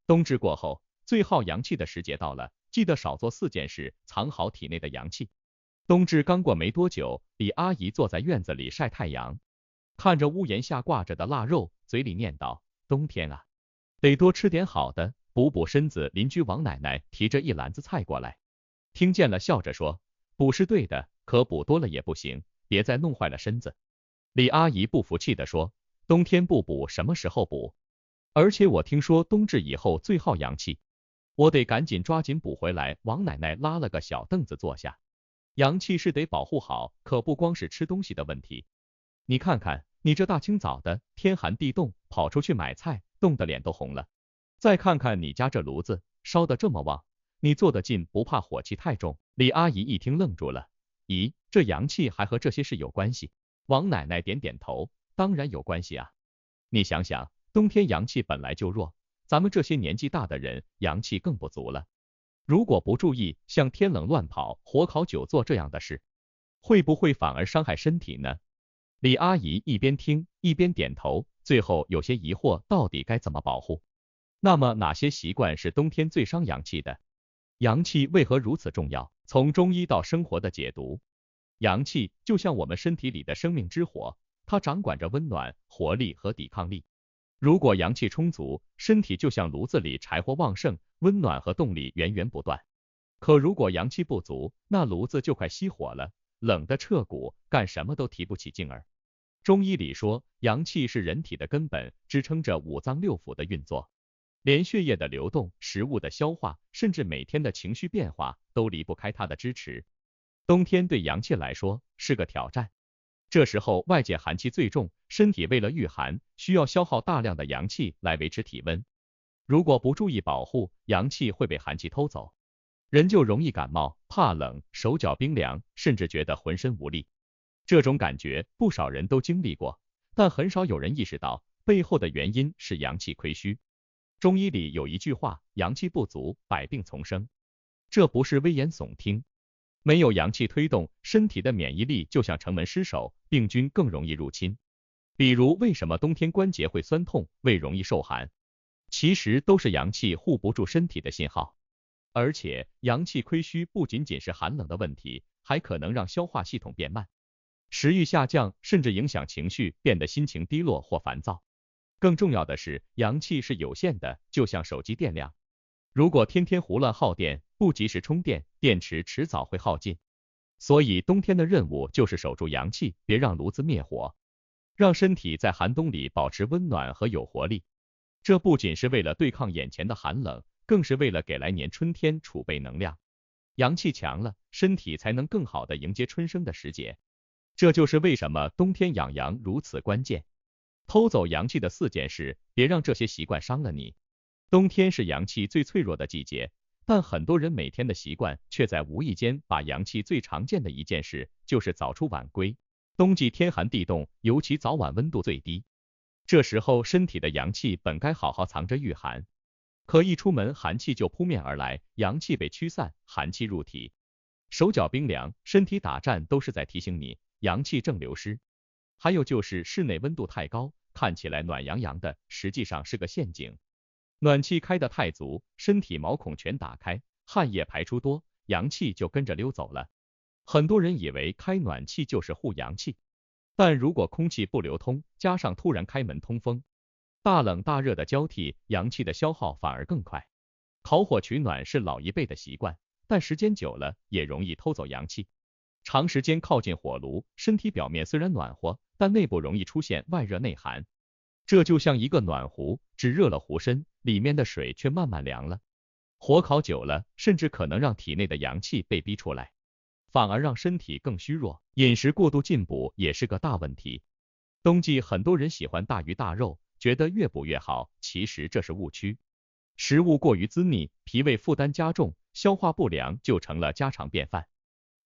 冬至过后，最耗阳气的时节到了，记得少做4件事，藏好体内的阳气。冬至刚过没多久，李阿姨坐在院子里晒太阳，看着屋檐下挂着的腊肉，嘴里念叨：冬天啊，得多吃点好的，补补身子。邻居王奶奶提着一篮子菜过来，听见了笑着说：补是对的，可补多了也不行，别再弄坏了身子。李阿姨不服气地说：冬天不补，什么时候补？而且我听说冬至以后最耗阳气，我得赶紧抓紧补回来。王奶奶拉了个小凳子坐下，阳气是得保护好，可不光是吃东西的问题。你看看，你这大清早的，天寒地冻，跑出去买菜，冻得脸都红了。再看看你家这炉子，烧得这么旺，你坐得近不怕火气太重？李阿姨一听愣住了，咦，这阳气还和这些事有关系？王奶奶点点头，当然有关系啊。你想想，冬天阳气本来就弱，咱们这些年纪大的人阳气更不足了。如果不注意，像天冷乱跑、火烤久坐这样的事，会不会反而伤害身体呢？李阿姨一边听一边点头，最后有些疑惑，到底该怎么保护？那么哪些习惯是冬天最伤阳气的？阳气为何如此重要？从中医到生活的解读，阳气就像我们身体里的生命之火，它掌管着温暖、活力和抵抗力。如果阳气充足，身体就像炉子里柴火旺盛，温暖和动力源源不断。可如果阳气不足，那炉子就快熄火了，冷得彻骨，干什么都提不起劲儿。中医里说，阳气是人体的根本，支撑着五脏六腑的运作，连血液的流动、食物的消化，甚至每天的情绪变化，都离不开它的支持。冬天对阳气来说是个挑战。这时候外界寒气最重，身体为了御寒，需要消耗大量的阳气来维持体温。如果不注意保护，阳气会被寒气偷走，人就容易感冒、怕冷、手脚冰凉，甚至觉得浑身无力。这种感觉不少人都经历过，但很少有人意识到背后的原因是阳气亏虚。中医里有一句话，阳气不足，百病丛生。这不是危言耸听。没有阳气推动，身体的免疫力就像城门失守，病菌更容易入侵。比如为什么冬天关节会酸痛，胃容易受寒，其实都是阳气护不住身体的信号。而且阳气亏虚不仅仅是寒冷的问题，还可能让消化系统变慢，食欲下降，甚至影响情绪，变得心情低落或烦躁。更重要的是，阳气是有限的，就像手机电量，如果天天胡乱耗电，不及时充电，电池迟早会耗尽。所以冬天的任务就是守住阳气，别让炉子灭火，让身体在寒冬里保持温暖和有活力。这不仅是为了对抗眼前的寒冷，更是为了给来年春天储备能量。阳气强了，身体才能更好的迎接春生的时节。这就是为什么冬天养阳如此关键。偷走阳气的4件事，别让这些习惯伤了你。冬天是阳气最脆弱的季节，但很多人每天的习惯却在无意间把阳气最常见的一件事，就是早出晚归。冬季天寒地冻，尤其早晚温度最低，这时候身体的阳气本该好好藏着御寒，可一出门寒气就扑面而来，阳气被驱散，寒气入体，手脚冰凉，身体打颤，都是在提醒你阳气正流失。还有就是室内温度太高，看起来暖洋洋的，实际上是个陷阱。暖气开得太足，身体毛孔全打开，汗液排出多，阳气就跟着溜走了。很多人以为开暖气就是护阳气，但如果空气不流通，加上突然开门通风，大冷大热的交替，阳气的消耗反而更快。烤火取暖是老一辈的习惯，但时间久了也容易偷走阳气。长时间靠近火炉，身体表面虽然暖和，但内部容易出现外热内寒。这就像一个暖壶，只热了壶身，里面的水却慢慢凉了。火烤久了，甚至可能让体内的阳气被逼出来，反而让身体更虚弱。饮食过度进补也是个大问题。冬季很多人喜欢大鱼大肉，觉得越补越好，其实这是误区。食物过于滋腻，脾胃负担加重，消化不良就成了家常便饭。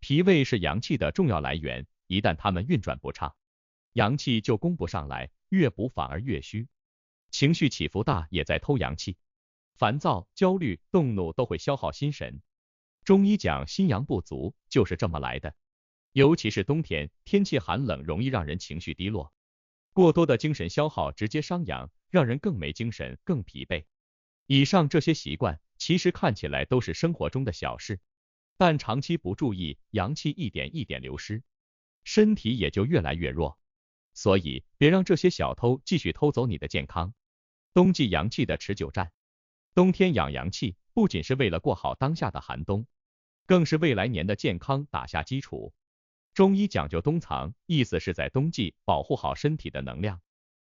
脾胃是阳气的重要来源，一旦它们运转不畅，阳气就供不上来，越补反而越虚。情绪起伏大也在偷阳气，烦躁、焦虑、动怒都会消耗心神。中医讲心阳不足就是这么来的。尤其是冬天，天气寒冷，容易让人情绪低落，过多的精神消耗直接伤阳，让人更没精神、更疲惫。以上这些习惯其实看起来都是生活中的小事，但长期不注意，阳气一点一点流失，身体也就越来越弱。所以别让这些小偷继续偷走你的健康。冬季阳气的持久战，冬天养阳气不仅是为了过好当下的寒冬，更是为来年的健康打下基础。中医讲究冬藏，意思是在冬季保护好身体的能量，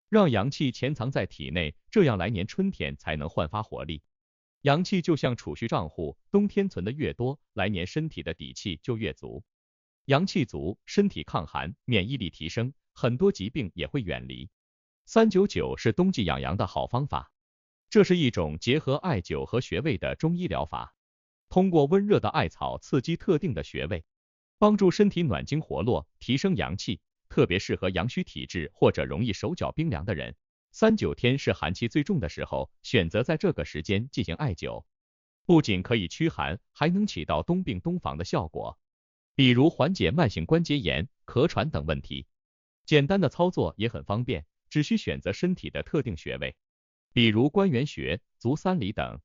让阳气潜藏在体内，这样来年春天才能焕发活力。阳气就像储蓄账户，冬天存的越多，来年身体的底气就越足。阳气足，身体抗寒，免疫力提升，很多疾病也会远离。399是冬季养阳的好方法，这是一种结合艾灸和穴位的中医疗法，通过温热的艾草刺激特定的穴位，帮助身体暖经活络，提升阳气，特别适合阳虚体质或者容易手脚冰凉的人。39天是寒气最重的时候，选择在这个时间进行艾灸，不仅可以驱寒，还能起到冬病冬防的效果，比如缓解慢性关节炎、咳喘等问题。简单的操作也很方便，只需选择身体的特定穴位，比如关元穴、足三里等，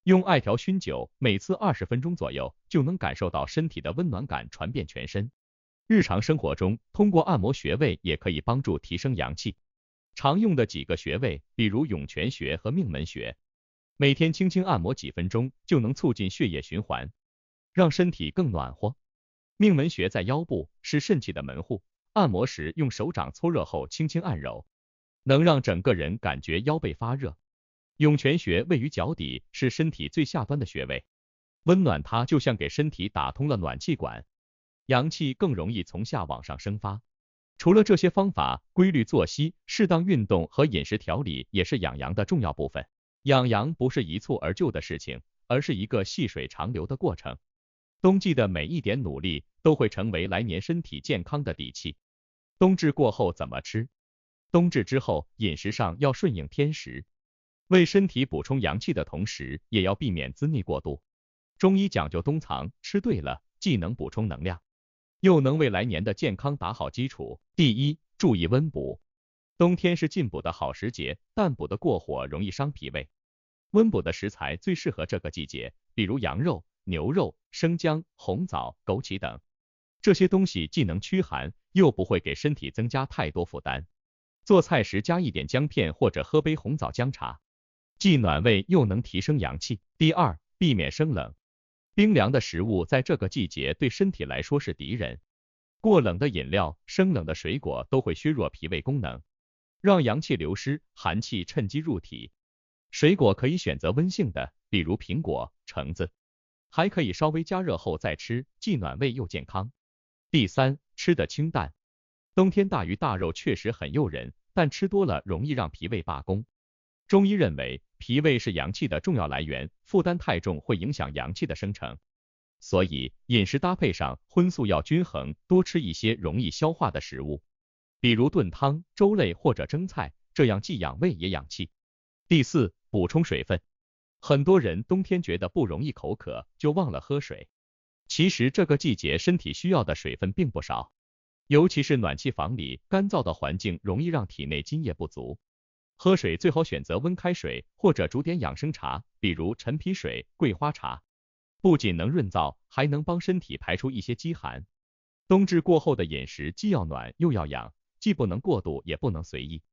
用艾条熏灸，每次20分钟左右，就能感受到身体的温暖感传遍全身。日常生活中，通过按摩穴位也可以帮助提升阳气。常用的几个穴位，比如涌泉穴和命门穴，每天轻轻按摩几分钟，就能促进血液循环，让身体更暖和。命门穴在腰部，是肾气的门户，按摩时用手掌搓热后轻轻按揉，能让整个人感觉腰背发热。涌泉穴位于脚底，是身体最下端的穴位，温暖它就像给身体打通了暖气管，阳气更容易从下往上生发。除了这些方法，规律作息、适当运动和饮食调理也是养阳的重要部分。养阳不是一蹴而就的事情，而是一个细水长流的过程。冬季的每一点努力都会成为来年身体健康的底气。冬至过后怎么吃？冬至之后，饮食上要顺应天时，为身体补充阳气的同时，也要避免滋腻过度。中医讲究冬藏，吃对了，既能补充能量，又能为来年的健康打好基础。第一，注意温补。冬天是进补的好时节，但补得过火容易伤脾胃。温补的食材最适合这个季节，比如羊肉、牛肉、生姜、红枣、枸杞等。这些东西既能驱寒，又不会给身体增加太多负担。做菜时加一点姜片或者喝杯红枣姜茶，既暖胃又能提升阳气。第二，避免生冷。冰凉的食物在这个季节对身体来说是敌人，过冷的饮料、生冷的水果都会削弱脾胃功能，让阳气流失，寒气趁机入体。水果可以选择温性的，比如苹果、橙子，还可以稍微加热后再吃，既暖胃又健康。第三，吃得清淡。冬天大鱼大肉确实很诱人，但吃多了容易让脾胃罢工。中医认为，脾胃是阳气的重要来源，负担太重会影响阳气的生成。所以饮食搭配上荤素要均衡，多吃一些容易消化的食物，比如炖汤、粥类或者蒸菜，这样既养胃也养气。第四，补充水分。很多人冬天觉得不容易口渴，就忘了喝水。其实这个季节身体需要的水分并不少，尤其是暖气房里，干燥的环境容易让体内津液不足。喝水最好选择温开水，或者煮点养生茶，比如陈皮水、桂花茶，不仅能润燥，还能帮身体排出一些积寒。冬至过后的饮食既要暖又要养，既不能过度，也不能随意。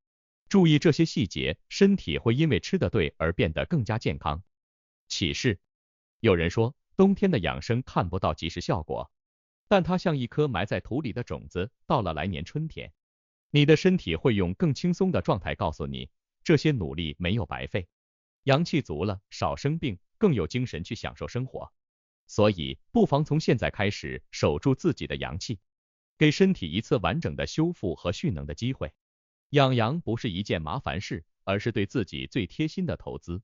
注意这些细节，身体会因为吃得对而变得更加健康。启示：有人说，冬天的养生看不到即时效果，但它像一颗埋在土里的种子，到了来年春天，你的身体会用更轻松的状态告诉你，这些努力没有白费。阳气足了，少生病，更有精神去享受生活。所以，不妨从现在开始，守住自己的阳气，给身体一次完整的修复和蓄能的机会。养阳不是一件麻烦事，而是对自己最贴心的投资。